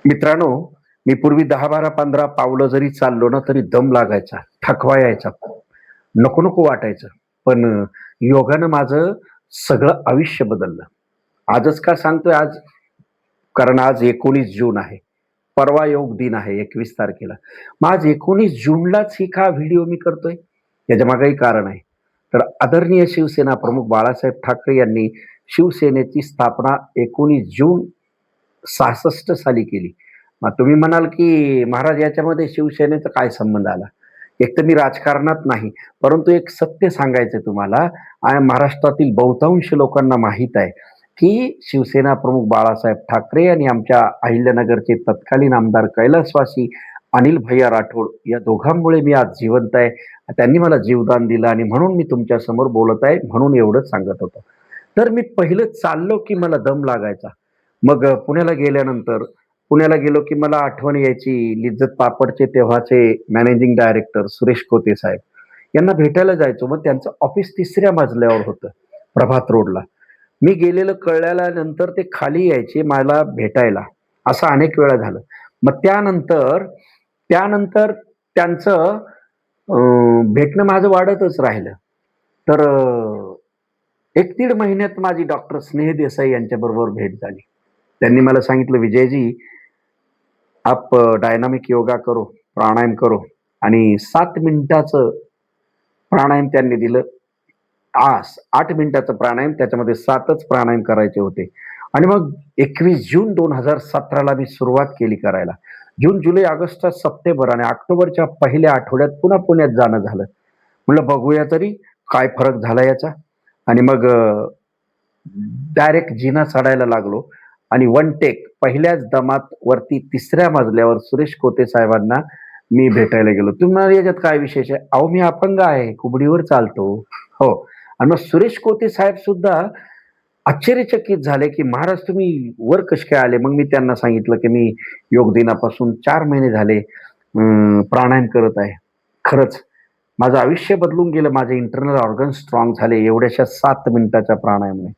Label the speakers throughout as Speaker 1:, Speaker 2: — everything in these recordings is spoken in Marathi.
Speaker 1: मित्रांनो, मी पूर्वी 10, 12, 15 पावलं जरी चाललो ना, तरी दम लागायचा, थकवा यायचा. नको-नको वाटायचं. पण योगानं माझं सगळं आयुष्य बदललं. आजच का सांगतोय आज? कारण आज 19 जून आहे. परवा योग दिन आहे 21 तारखेला. मग आज 19 जूनलाच ही का व्हिडिओ मी करतोय? याच्यामागेही कारण आहे. तर आदरणीय शिवसेना प्रमुख बाळासाहेब ठाकरे यांनी शिवसेनेची स्थापना 19 जून 66 साली केली. मग तुम्ही म्हणाल, की महाराज याच्यामध्ये शिवसेनेचा काय संबंध आला? एक तर मी राजकारणात नाही, परंतु एक सत्य सांगायचंय तुम्हाला. महाराष्ट्रातील बहुतांश लोकांना माहीत आहे, की शिवसेना प्रमुख बाळासाहेब ठाकरे आणि आमच्या अहिल्यानगरचे तत्कालीन आमदार कैलासवासी अनिल भैय्या राठोड या दोघांमुळे मी आज जिवंत आहे. त्यांनी मला जीवदान दिलं आणि म्हणून मी तुमच्यासमोर बोलत आहे, म्हणून एवढंच सांगत होतो. तर मी पहिलं चाललो, की मला दम लागायचा. मग पुण्याला गेलो, की मला आठवण यायची लिज्जत पापडचे तेव्हाचे मॅनेजिंग डायरेक्टर सुरेश कोते साहेब यांना भेटायला जायचो. मग त्यांचं ऑफिस 3ऱ्या मजल्यावर होतं, प्रभात रोडला. मी गेलेलं कळल्यानंतर ते खाली यायचे मला भेटायला. असं अनेक वेळा झालं. मग त्यानंतर त्यानंतर त्यांचं भेटणं माझं वाढतच राहिलं. तर 1-1.5 महिन्यात माझी डॉक्टर स्नेह देसाई यांच्याबरोबर भेट झाली. त्यांनी मला सांगितलं, "विजयजी, आप डायनामिक योगा करो, प्राणायाम करो." आणि 7 मिनिटाचं प्राणायाम त्यांनी दिलं. 8 मिनिटाचं प्राणायाम, त्याच्यामध्ये 7च प्राणायाम करायचे होते. आणि मग 21 जून 2017ला मी सुरुवात केली करायला. जून, जुलै, ऑगस्ट, सप्टेंबर आणि ऑक्टोबरच्या पहिल्या आठवड्यात पुन्हा पुण्यात जाणं झालं. म्हटलं बघूया तरी काय फरक झाला याचा. आणि मग डायरेक्ट जिना चढायला लागलो आणि वन टेक पहिल्याच दमात वरती 3ऱ्या मजल्यावर सुरेश कोते साहेबांना मी भेटायला गेलो. तुम्ही म्हणाल याच्यात काय विशेष आहे? अहो मी अपंग आहे, कुबडीवर चालतो. हो. आणि मग सुरेश कोते साहेब सुद्धा आश्चर्यचकित झाले, की "महाराज तुम्ही वर कसे काय आले?" मग मी त्यांना सांगितलं, की "मी योग दिनापासून 4 महिने झाले प्राणायाम करत आहे." खरंच माझं आयुष्य बदलून गेलं. माझे इंटरनल ऑर्गन स्ट्राँग झाले एवढ्याशा 7 मिनिटाच्या प्राणायामाने.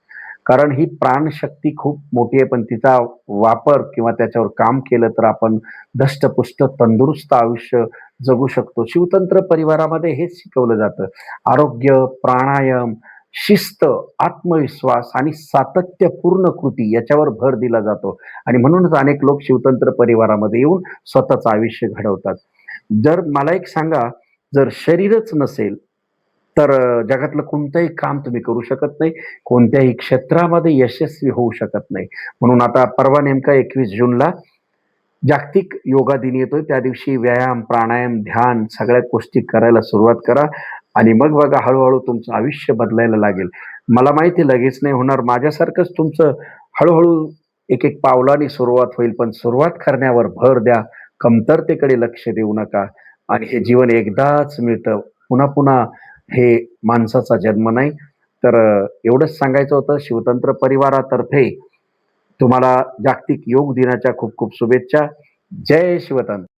Speaker 1: कारण ही प्राणशक्ती खूप मोठी आहे, पण तिचा वापर किंवा त्याच्यावर काम केलं तर आपण धष्टपुष्ट तंदुरुस्त आयुष्य जगू शकतो. शिवतंत्र परिवारामध्ये हेच शिकवलं जातं. आरोग्य, प्राणायाम, शिस्त, आत्मविश्वास आणि सातत्यपूर्ण कृती याच्यावर भर दिला जातो आणि म्हणूनच अनेक लोक शिवतंत्र परिवारामध्ये येऊन स्वतःचं आयुष्य घडवतात. जर मला एक सांगा, जर शरीरच नसेल, तर जगातलं कोणतंही काम तुम्ही करू शकत नाही. कोणत्याही क्षेत्रामध्ये यशस्वी होऊ शकत नाही. म्हणून आता परवा नेमका 21 जूनला जागतिक योगा दिन येतोय. त्या दिवशी व्यायाम, प्राणायाम, ध्यान सगळ्या गोष्टी करायला सुरुवात करा आणि मग बघा हळू तुमचं आयुष्य बदलायला लागेल. मला माहिती लगेच नाही होणार. माझ्यासारखंच तुमचं हळू एक-एक पावलाने सुरुवात होईल. पण सुरुवात करण्यावर भर द्या. कमतरतेकडे लक्ष देऊ नका आणि हे जीवन एकदाच मिळतं. पुन्हा-पुन्हा हे माणसाचा जन्म नाही. तर एवढंच सांगायचं होतं. शिवतंत्र परिवारातर्फे तुम्हाला जागतिक योग दिनाच्या खूप खूप शुभेच्छा. जय शिवतंत्र.